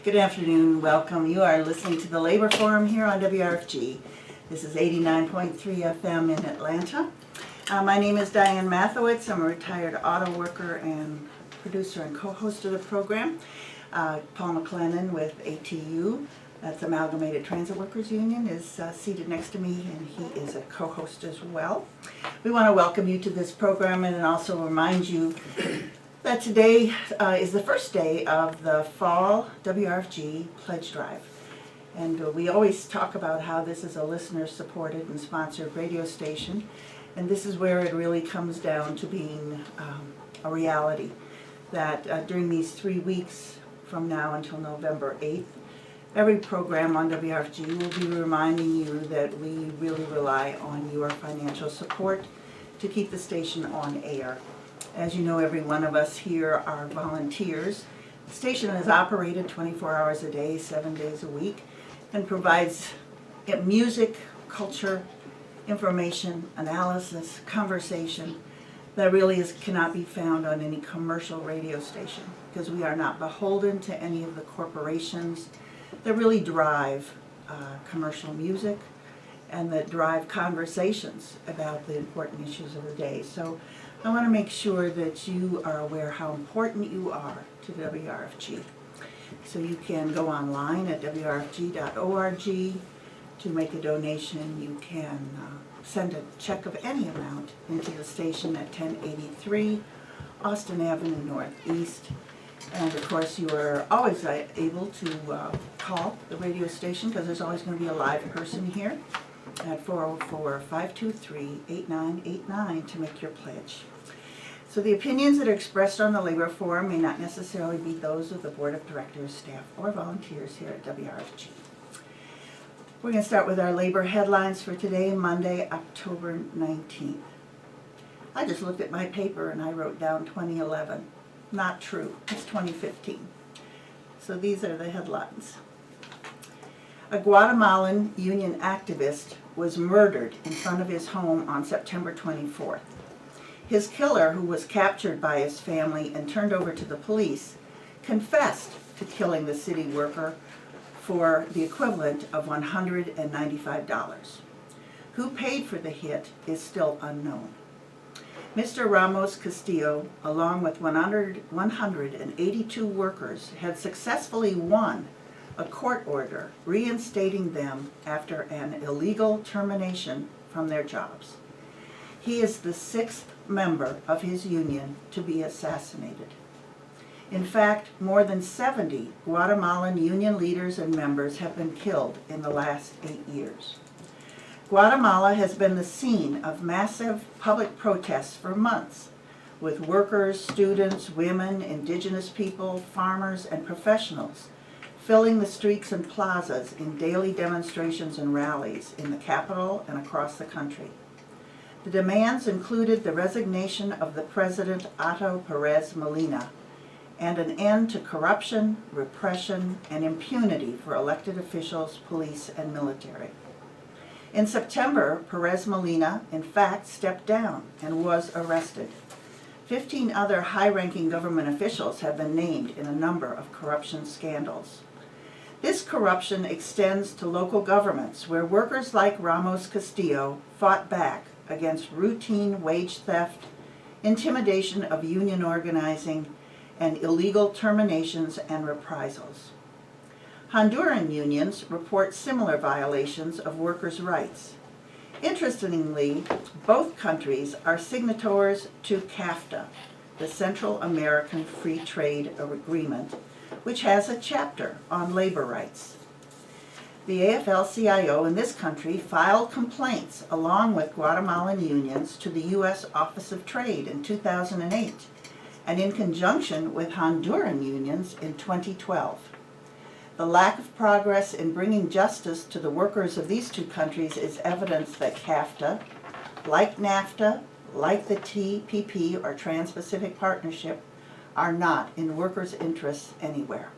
Good afternoon, welcome. You are listening to the Labor Forum here on WRFG. This is 89.3 FM in Atlanta. My name is Diane Mathowitz. I'm a retired auto worker and producer and co-host of the program. Paul McLennan with ATU, that's Amalgamated Transit Workers Union, is seated next to me, and he is a co-host as well. We want to welcome you to this program and also remind you that today is the first day of the fall WRFG Pledge Drive. And we always talk about how this is a listener-supported and sponsored radio station, and this is where it really comes down to being a reality, that during these 3 weeks from now until November 8th, every program on WRFG will be reminding you that we really rely on your financial support to keep the station on air. As you know, every one of us here are volunteers. The station is operated 24 hours a day, 7 days a week, and provides music, culture, information, analysis, conversation that really cannot be found on any commercial radio station, because we are not beholden to any of the corporations that really drive commercial music and that drive conversations about the important issues of the day. So I want to make sure that you are aware how important you are to WRFG. So you can go online at wrfg.org to make a donation. You can send a check of any amount into the station at 1083 Austin Avenue Northeast. And of course, you are always able to call the radio station, because there's always going to be a live person here at 404-523-8989 to make your pledge. So the opinions that are expressed on the Labor Forum may not necessarily be those of the Board of Directors, staff, or volunteers here at WRFG. We're going to start with our labor headlines for today, Monday, October 19th. I just looked at my paper and I wrote down 2011. Not true. It's 2015. So these are the headlines. A Guatemalan union activist was murdered in front of his home on September 24th. His killer, who was captured by his family and turned over to the police, confessed to killing the city worker for the equivalent of $195. Who paid for the hit is still unknown. Mr. Ramos Castillo, along with 182 workers, had successfully won a court order reinstating them after an illegal termination from their jobs. He is the 6th member of his union to be assassinated. In fact, more than 70 Guatemalan union leaders and members have been killed in the last 8 years. Guatemala has been the scene of massive public protests for months, with workers, students, women, indigenous people, farmers, and professionals filling the streets and plazas in daily demonstrations and rallies in the capital and across the country. The demands included the resignation of the President Otto Perez Molina and an end to corruption, repression, and impunity for elected officials, police, and military. In September, Perez Molina, in fact, stepped down and was arrested. 15 other high-ranking government officials have been named in a number of corruption scandals. This corruption extends to local governments, where workers like Ramos Castillo fought back against routine wage theft, intimidation of union organizing, and illegal terminations and reprisals. Honduran unions report similar violations of workers' rights. Interestingly, both countries are signatories to CAFTA, the Central American Free Trade Agreement, which has a chapter on labor rights. The AFL-CIO in this country filed complaints along with Guatemalan unions to the U.S. Office of Trade in 2008, and in conjunction with Honduran unions in 2012. The lack of progress in bringing justice to the workers of these two countries is evidence that CAFTA, like NAFTA, like the TPP or Trans-Pacific Partnership, are not in workers' interests anywhere.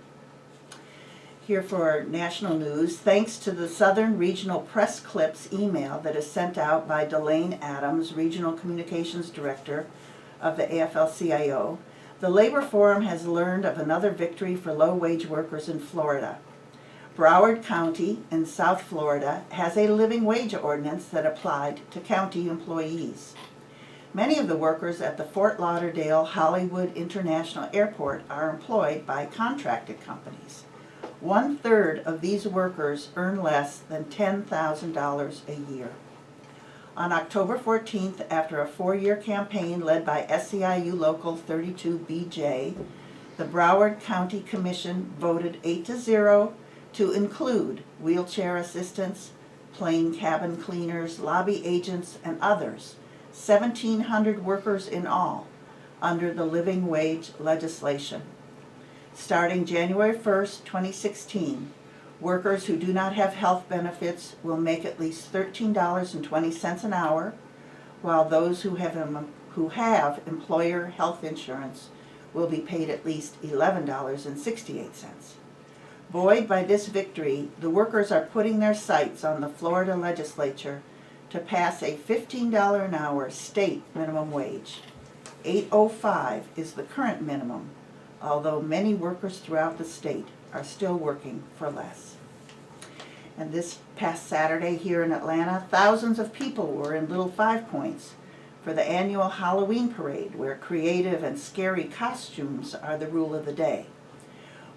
Here for national news, thanks to the Southern Regional Press Clips email that is sent out by Delane Adams, Regional Communications Director of the AFL-CIO, The Labor Forum has learned of another victory for low-wage workers in Florida. Broward County in South Florida has a living wage ordinance that applied to county employees. Many of the workers at the Fort Lauderdale Hollywood International Airport are employed by contracted companies. 1/3 of these workers earn less than $10,000 a year. On October 14th, after a 4-year campaign led by SEIU Local 32BJ, the Broward County Commission voted 8-0 to include wheelchair assistants, plane cabin cleaners, lobby agents, and others, 1,700 workers in all, under the living wage legislation. Starting January 1st, 2016, workers who do not have health benefits will make at least $13.20 an hour, while those who have employer health insurance will be paid at least $11.68. Buoyed by this victory, the workers are putting their sights on the Florida legislature to pass a $15 an hour state minimum wage. $8.05 is the current minimum, although many workers throughout the state are still working for less. And this past Saturday here in Atlanta, thousands of people were in Little Five Points for the annual Halloween parade, where creative and scary costumes are the rule of the day.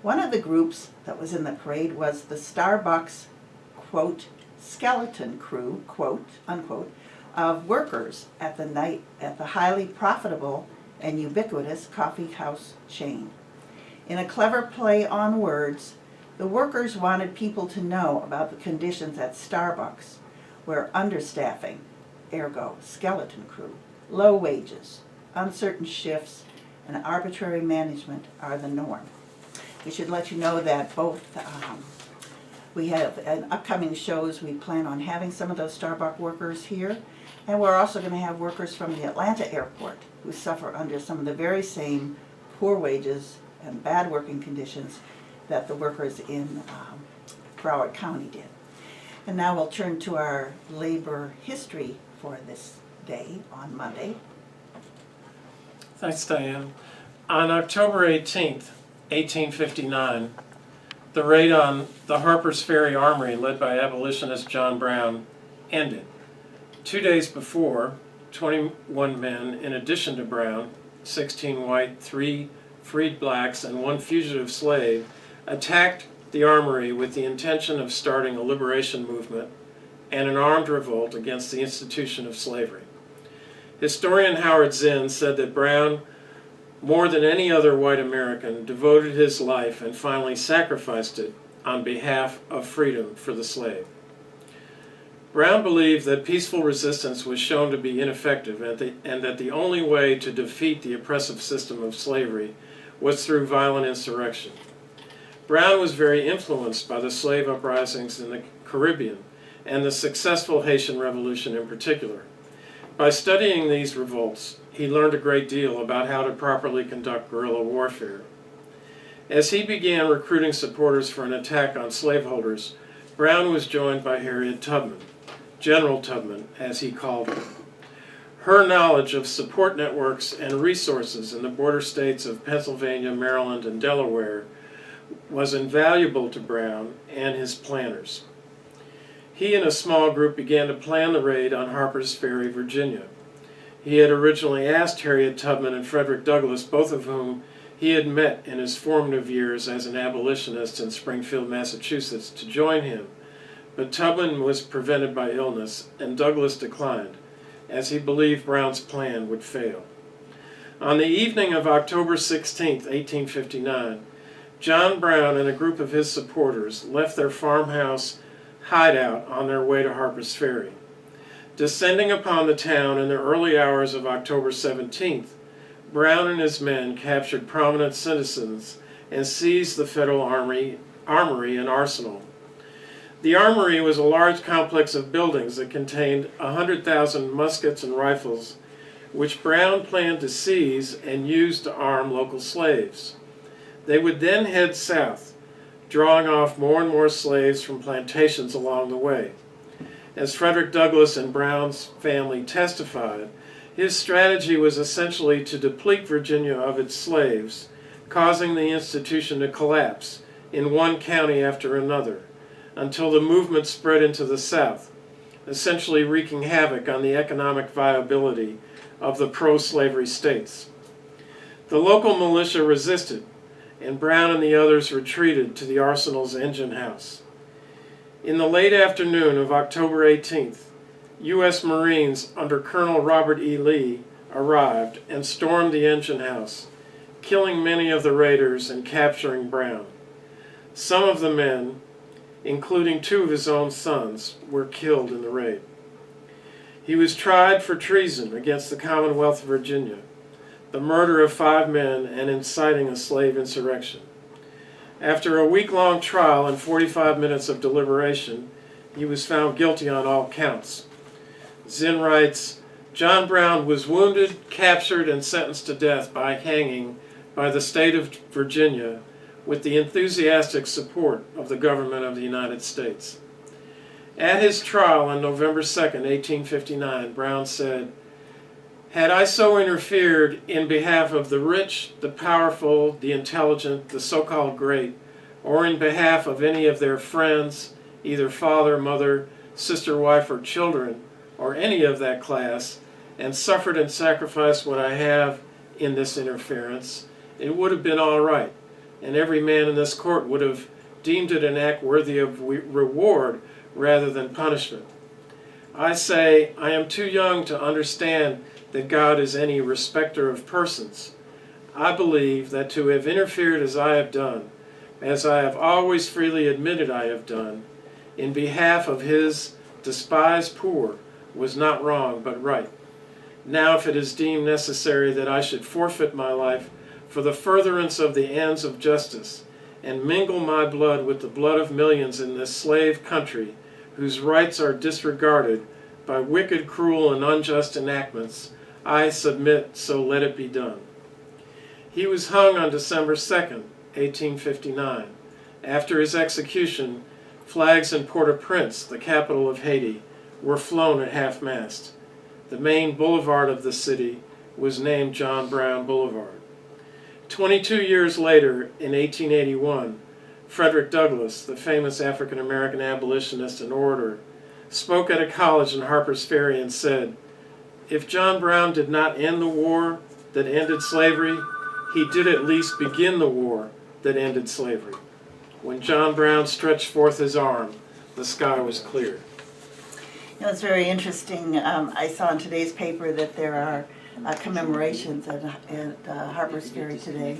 One of the groups that was in the parade was the Starbucks, quote, skeleton crew, quote, unquote, of workers at the highly profitable and ubiquitous coffee house chain. In a clever play on words, the workers wanted people to know about the conditions at Starbucks, where understaffing, ergo skeleton crew, low wages, uncertain shifts, and arbitrary management are the norm. We should let you know that both we have in upcoming shows, we plan on having some of those Starbucks workers here, and we're also going to have workers from the Atlanta airport who suffer under some of the very same poor wages and bad working conditions that the workers in Broward County did. And now we'll turn to our labor history for this day on Monday. Thanks, Diane. On October 18th, 1859, the raid on the Harper's Ferry Armory, led by abolitionist John Brown, ended. 2 days before, 21 men, in addition to Brown, 16 white, 3 freed blacks, and 1 fugitive slave, attacked the armory with the intention of starting a liberation movement and an armed revolt against the institution of slavery. Historian Howard Zinn said that Brown, more than any other white American, devoted his life and finally sacrificed it on behalf of freedom for the slave. Brown believed that peaceful resistance was shown to be ineffective and that the only way to defeat the oppressive system of slavery was through violent insurrection. Brown was very influenced by the slave uprisings in the Caribbean and the successful Haitian Revolution in particular. By studying these revolts, he learned a great deal about how to properly conduct guerrilla warfare. As he began recruiting supporters for an attack on slaveholders, Brown was joined by Harriet Tubman, General Tubman, as he called her. Her knowledge of support networks and resources in the border states of Pennsylvania, Maryland, and Delaware was invaluable to Brown and his planners. He and a small group began to plan the raid on Harper's Ferry, Virginia. He had originally asked Harriet Tubman and Frederick Douglass, both of whom he had met in his formative years as an abolitionist in Springfield, Massachusetts, to join him, but Tubman was prevented by illness, and Douglass declined, as he believed Brown's plan would fail. On the evening of October 16, 1859, John Brown and a group of his supporters left their farmhouse hideout on their way to Harper's Ferry. Descending upon the town in the early hours of October 17th, Brown and his men captured prominent citizens and seized the federal armory and arsenal. The armory was a large complex of buildings that contained 100,000 muskets and rifles, which Brown planned to seize and use to arm local slaves. They would then head south, drawing off more and more slaves from plantations along the way. As Frederick Douglass and Brown's family testified, His strategy was essentially to deplete Virginia of its slaves, causing the institution to collapse in one county after another, until the movement spread into the South, essentially wreaking havoc on the economic viability of the pro-slavery states. The local militia resisted, and Brown and the others retreated to the arsenal's engine house. In the late afternoon of October 18th, U.S. Marines under Colonel Robert E. Lee arrived and stormed the engine house, killing many of the raiders and capturing Brown. Some of the men, including 2 of his own sons, were killed in the raid. He was tried for treason against the Commonwealth of Virginia, the murder of 5 men, and inciting a slave insurrection. After a week-long trial and 45 minutes of deliberation, he was found guilty on all counts. Zinn writes, John Brown was wounded, captured, and sentenced to death by hanging by the state of Virginia with the enthusiastic support of the government of the United States. At his trial on November 2nd, 1859, Brown said, "Had I so interfered in behalf of the rich, the powerful, the intelligent, the so-called great, or in behalf of any of their friends, either father, mother, sister, wife, or children, or any of that class, and suffered and sacrificed what I have in this interference, it would have been all right, and every man in this court would have deemed it an act worthy of reward rather than punishment. I say, I am too young to understand that God is any respecter of persons. I believe that to have interfered as I have done, as I have always freely admitted I have done, in behalf of his despised poor, was not wrong but right. Now if it is deemed necessary that I should forfeit my life for the furtherance of the ends of justice, and mingle my blood with the blood of millions in this slave country, whose rights are disregarded by wicked, cruel, and unjust enactments, I submit, so let it be done." He was hung on December 2nd, 1859. After his execution, flags in Port-au-Prince, the capital of Haiti, were flown at half-mast. The main boulevard of the city was named John Brown Boulevard. 22 years later, in 1881, Frederick Douglass, the famous African-American abolitionist and orator, spoke at a college in Harper's Ferry and said, "If John Brown did not end the war that ended slavery, he did at least begin the war that ended slavery. When John Brown stretched forth his arm, the sky was clear." You know, it's very interesting. I saw in today's paper that there are commemorations at Harper's Ferry today.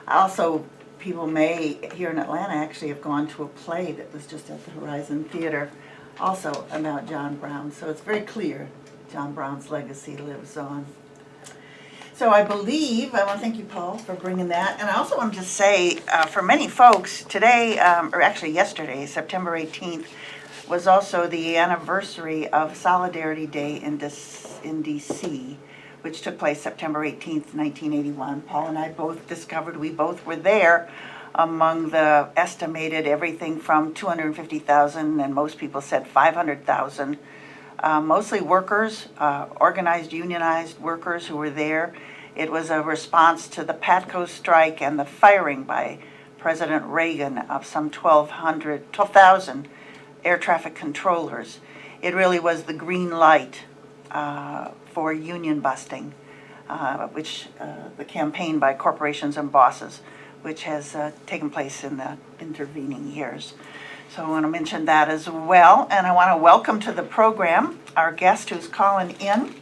Also, people may, here in Atlanta, actually have gone to a play that was just at the Horizon Theater, also about John Brown. So it's very clear John Brown's legacy lives on. So I believe, I want to thank you, Paul, for bringing that. And I also want to just say, for many folks, today, or actually yesterday, September 18th, was also the anniversary of Solidarity Day in D.C., which took place September 18th, 1981. Paul and I both discovered, we both were there among the estimated everything from 250,000, and most people said 500,000, mostly workers, organized, unionized workers who were there. It was a response to the PATCO strike and the firing by President Reagan of some 12,000 air traffic controllers. It really was the green light for union busting, which the campaign by corporations and bosses, which has taken place in the intervening years. So I want to mention that as well. And I want to welcome to the program our guest who's calling in.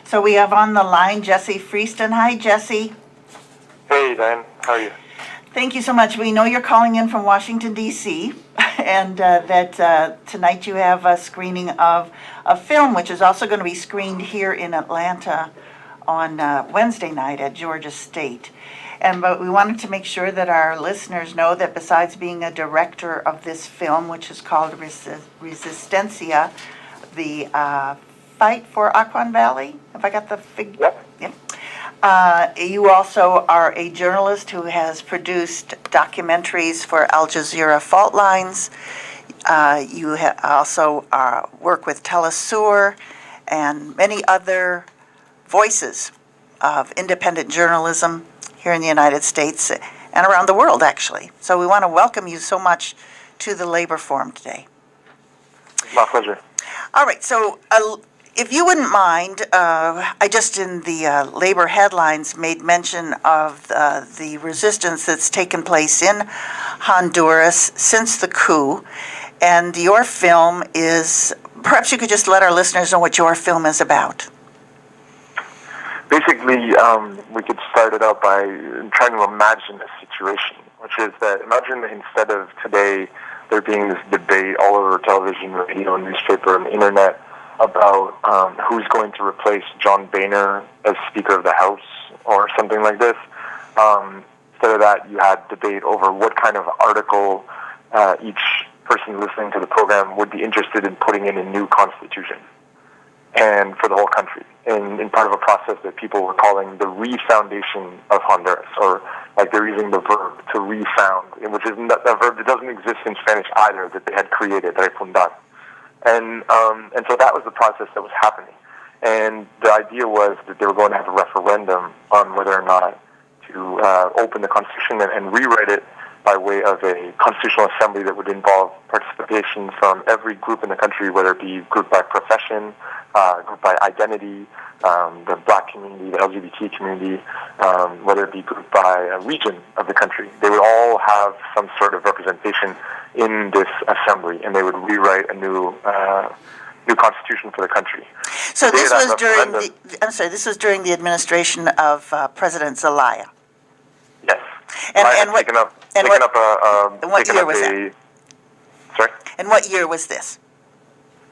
So we have on the line Jesse Freeston. Hi, Jesse. Hey, Diane. How are you? Thank you so much. We know you're calling in from Washington, D.C., and that tonight you have a screening of a film which is also going to be screened here in Atlanta on Wednesday night at Georgia State. But we wanted to make sure that our listeners know that besides being a director of this film, which is called Resistencia, the fight for Aguan Valley, have I got the figure? Yep. Yep. You also are a journalist who has produced documentaries for Al Jazeera Fault Lines. You also work with Telesur, and many other voices of independent journalism here in the United States and around the world, actually. So we want to welcome you so much to the Labor Forum today. My pleasure. All right, so if you wouldn't mind, I just in the labor headlines made mention of the resistance that's taken place in Honduras since the coup, and your film is, perhaps you could just let our listeners know what your film is about. Basically, we could start it out by trying to imagine a situation, which is that imagine instead of today there being this debate all over television, radio, newspaper, and the internet about who's going to replace John Boehner as Speaker of the House or something like this. Instead of that, you had debate over what kind of article each person listening to the program would be interested in putting in a new constitution, and for the whole country, in part of a process that people were calling the refoundation of Honduras, or like they're using the verb to refound, which is a verb that doesn't exist in Spanish either, that they had created, refundar. And so that was the process that was happening. And the idea was that they were going to have a referendum on whether or not to open the Constitution and rewrite it by way of a constitutional assembly that would involve participation from every group in the country, whether it be group by profession, group by identity, the black community, the LGBT community, whether it be group by region of the country. They would all have some sort of representation in this assembly, and they would rewrite a new constitution for the country. So this was during this was during the administration of President Zalaya. Yes. And what year was that? Sorry? And what year was this?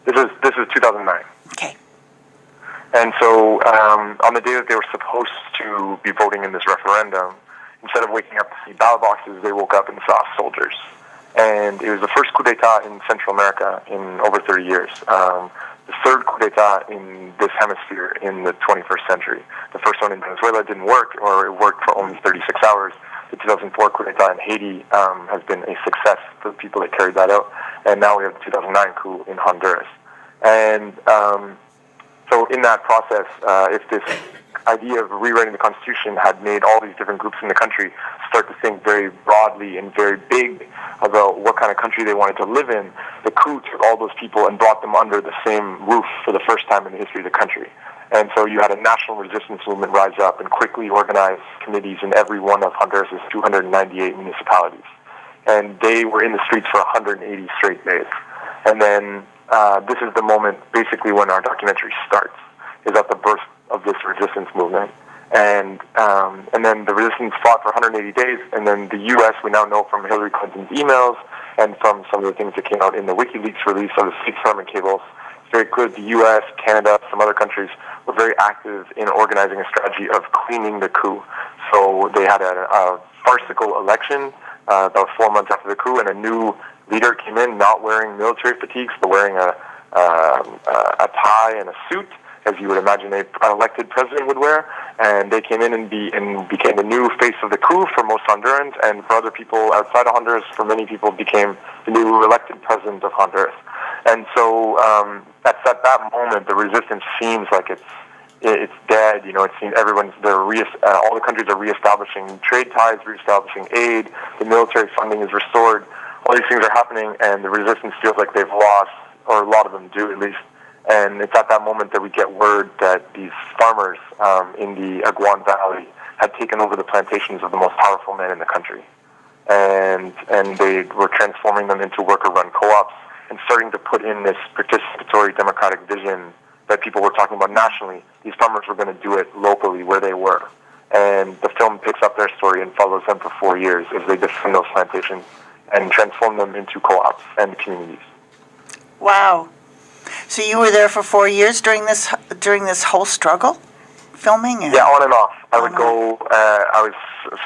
This is 2009. Okay. And so on the day that they were supposed to be voting in this referendum, instead of waking up to see ballot boxes, they woke up and saw soldiers. And it was the first coup d'etat in Central America in over 30 years. The third coup d'etat in this hemisphere in the 21st century. The first one in Venezuela didn't work, or it worked for only 36 hours. The 2004 coup d'etat in Haiti has been a success for the people that carried that out. And now we have the 2009 coup in Honduras. And so in that process, if this idea of rewriting the Constitution had made all these different groups in the country start to think very broadly and very big about what kind of country they wanted to live in, the coup took all those people and brought them under the same roof for the first time in the history of the country. And so you had a national resistance movement rise up and quickly organize committees in every one of Honduras' 298 municipalities. And they were in the streets for 180 straight days. And then this is the moment basically when our documentary starts, is at the birth of this resistance movement. And then the resistance fought for 180 days, and then the U.S., we now know from Hillary Clinton's emails and from some of the things that came out in the WikiLeaks release of the State Department cables, it's very clear the U.S., Canada, some other countries were very active in organizing a strategy of cleaning the coup. So they had a farcical election about 4 months after the coup, and a new leader came in not wearing military fatigues, but wearing a tie and a suit, as you would imagine an elected president would wear, and they came in and became the new face of the coup for most Hondurans, and for other people outside of Honduras, for many people, became the new elected president of Honduras. And so at that moment, the resistance seems like it's dead. You know, it seems all the countries are reestablishing trade ties, reestablishing aid. The military funding is restored. All these things are happening, and the resistance feels like they've lost, or a lot of them do at least. And it's at that moment that we get word that these farmers in the Aguan Valley had taken over the plantations of the most powerful men in the country. And they were transforming them into worker-run co-ops and starting to put in this participatory democratic vision that people were talking about nationally. These farmers were going to do it locally where they were. And the film picks up their story and follows them for 4 years as they defend those plantations and transform them into co-ops and communities. Wow. So you were there for 4 years during this whole struggle, filming? Yeah, on and off. I would go. I was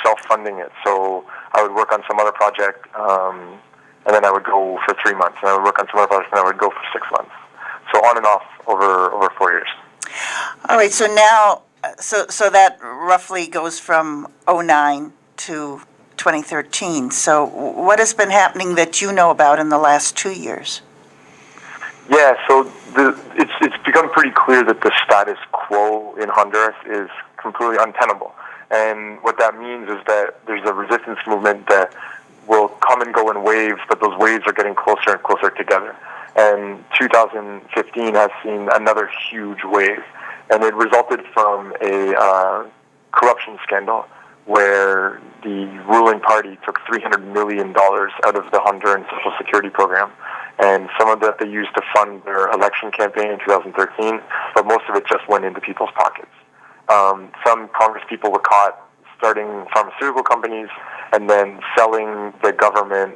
self-funding it, so I would work on some other project, and then I would go for 3 months, and I would work on some other project, and I would go for 6 months. So on and off over 4 years. All right. So now, so that roughly goes from 2009 to 2013. So what has been happening that you know about in the last 2 years? Yeah, so it's become pretty clear that the status quo in Honduras is completely untenable. And what that means is that there's a resistance movement that will come and go in waves, but those waves are getting closer and closer together. And 2015 has seen another huge wave, and it resulted from a corruption scandal where the ruling party took $300 million out of the Honduran Social Security program. And some of that they used to fund their election campaign in 2013, but most of it just went into people's pockets. Some Congress people were caught starting pharmaceutical companies and then selling the government,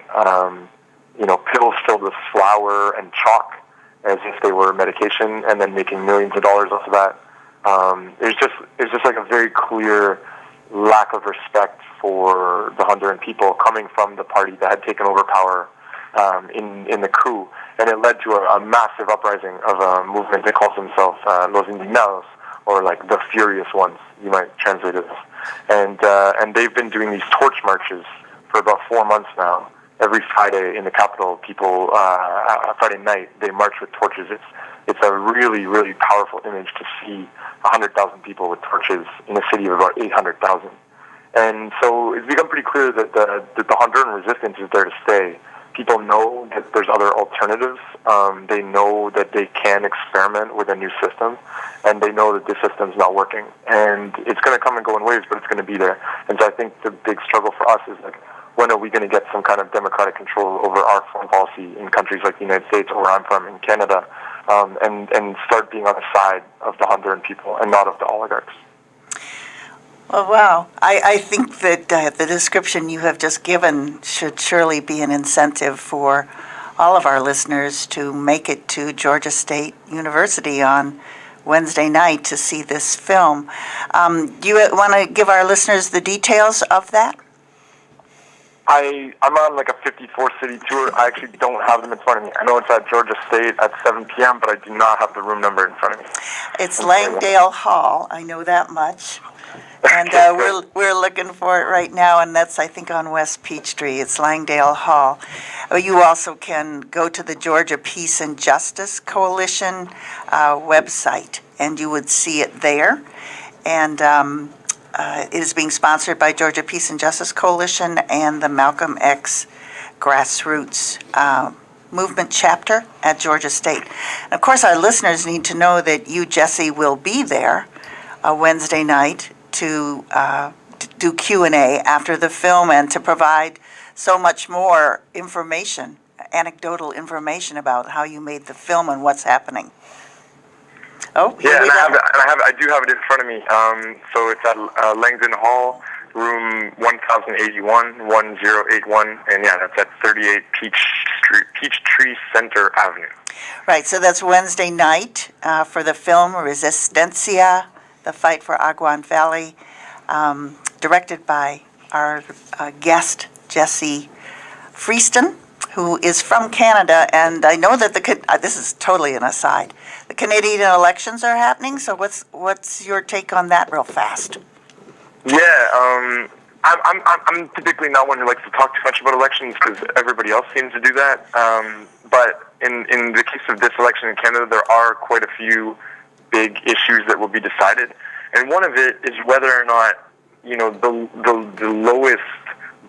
pills filled with flour and chalk as if they were medication, and then making millions of dollars off of that. It's just like a very clear lack of respect for the Honduran people coming from the party that had taken over power in the coup, and it led to a massive uprising of a movement that calls themselves Los Indignados, or like the Furious Ones, you might translate it as. And they've been doing these torch marches for about 4 months now. Every Friday in the capital, people Friday night they march with torches. It's a really, really powerful image to see 100,000 people with torches in a city of about 800,000. And so it's become pretty clear that the Honduran resistance is there to stay. People know that there's other alternatives. They know that they can experiment with a new system, and they know that this system's not working. And it's going to come and go in waves, but it's going to be there. And so I think the big struggle for us is, like, when are we going to get some kind of democratic control over our foreign policy in countries like the United States, or where I'm from, in Canada, and start being on the side of the Honduran people and not of the oligarchs. Well, wow. I think that the description you have just given should surely be an incentive for all of our listeners to make it to Georgia State University on Wednesday night to see this film. Do you want to give our listeners the details of that? I'm on like a 54-city tour. I actually don't have them in front of me. I know it's at Georgia State at 7 p.m., but I do not have the room number in front of me. It's Langdale Hall. I know that much. And we're looking for it right now, and that's, I think, on West Peachtree. It's Langdale Hall. You also can go to the Georgia Peace and Justice Coalition website, and you would see it there. And it is being sponsored by Georgia Peace and Justice Coalition and the Malcolm X Grassroots Movement chapter at Georgia State. And of course, our listeners need to know that you, Jesse, will be there Wednesday night to do Q&A after the film and to provide so much more information, anecdotal information about how you made the film and what's happening. Oh, yeah, and I do have it in front of me. So it's at Langdon Hall, room 1081, 1081, and yeah, that's at 38 Peachtree Center Avenue. Right, so that's Wednesday night for the film Resistencia, The Fight for Aguan Valley, directed by our guest, Jesse Freeston, who is from Canada, and I know that this is totally an aside. The Canadian elections are happening, so what's your take on that real fast? Yeah, I'm typically not one who likes to talk too much about elections because everybody else seems to do that. But in the case of this election in Canada, there are quite a few big issues that will be decided, and one of it is whether or not the lowest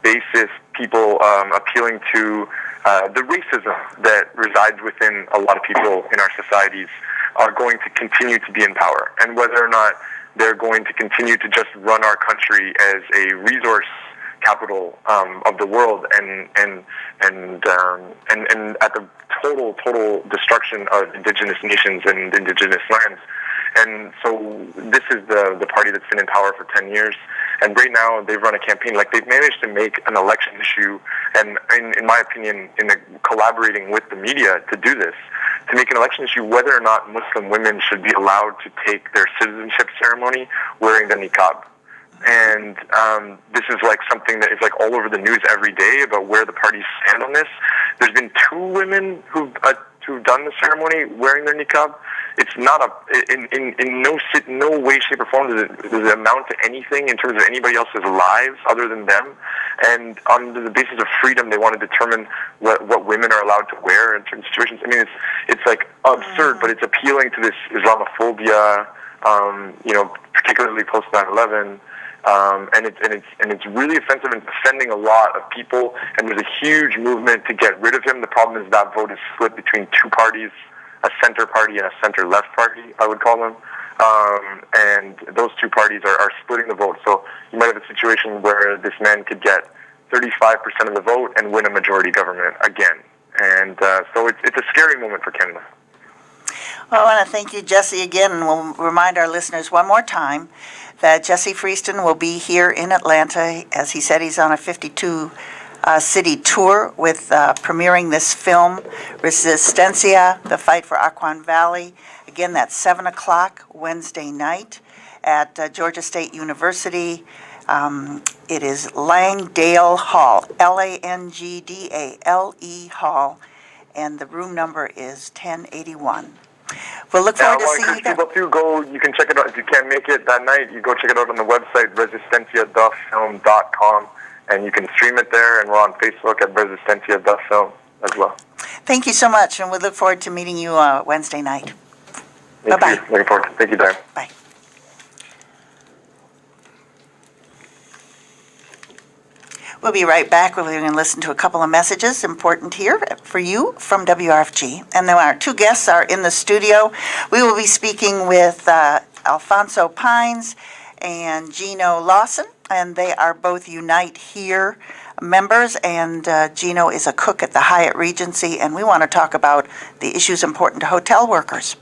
basis people appealing to the racism that resides within a lot of people in our societies are going to continue to be in power, and whether or not they're going to continue to just run our country as a resource capital of the world, and at the total destruction of indigenous nations and indigenous lands. And so this is the party that's been in power for 10 years. And right now they've run a campaign, like they've managed to make an election issue, and in my opinion, collaborating with the media to do this, to make an election issue whether or not Muslim women should be allowed to take their citizenship ceremony wearing the niqab. And this is like something that is like all over the news every day about where the parties stand on this. There's been two women who who've done the ceremony wearing their niqab, it's not in no way, shape, or form does it amount to anything in terms of anybody else's lives other than them. And on the basis of freedom, they want to determine what women are allowed to wear in certain situations. I mean, it's like absurd, but it's appealing to this Islamophobia, particularly post 9/11. And it's really offensive and offending a lot of people. And there's a huge movement to get rid of him. The problem is that vote is split between two parties, a center party and a center-left party, I would call them. And those two parties are splitting the vote. So you might have a situation where this man could get 35% of the vote and win a majority government again. And so it's a scary moment for Canada. Well, I want to thank you, Jesse, again, and we'll remind our listeners one more time that Jesse Freeston will be here in Atlanta. As he said, he's on a 52-city tour with premiering this film, Resistencia, The Fight for Aguan Valley. Again, that's 7 o'clock Wednesday night at Georgia State University. It is Langdale Hall, Langdale Hall, and the room number is 1081. We'll look forward to seeing you there. People too, you can check it out. If you can't make it that night, you go check it out on the website, resistencia.film.com, and you can stream it there, and we're on Facebook at resistencia.film as well. Thank you so much, and we look forward to meeting you Wednesday night. Bye-bye. Looking forward to it. Thank you, Diane. Bye. We'll be right back. We're going to listen to a couple of messages important here for you from WRFG. And then our two guests are in the studio. We will be speaking with Alfonso Pines and Gino Lawson, and they are both Unite Here members, and Gino is a cook at the Hyatt Regency, and we want to talk about the issues important to hotel workers.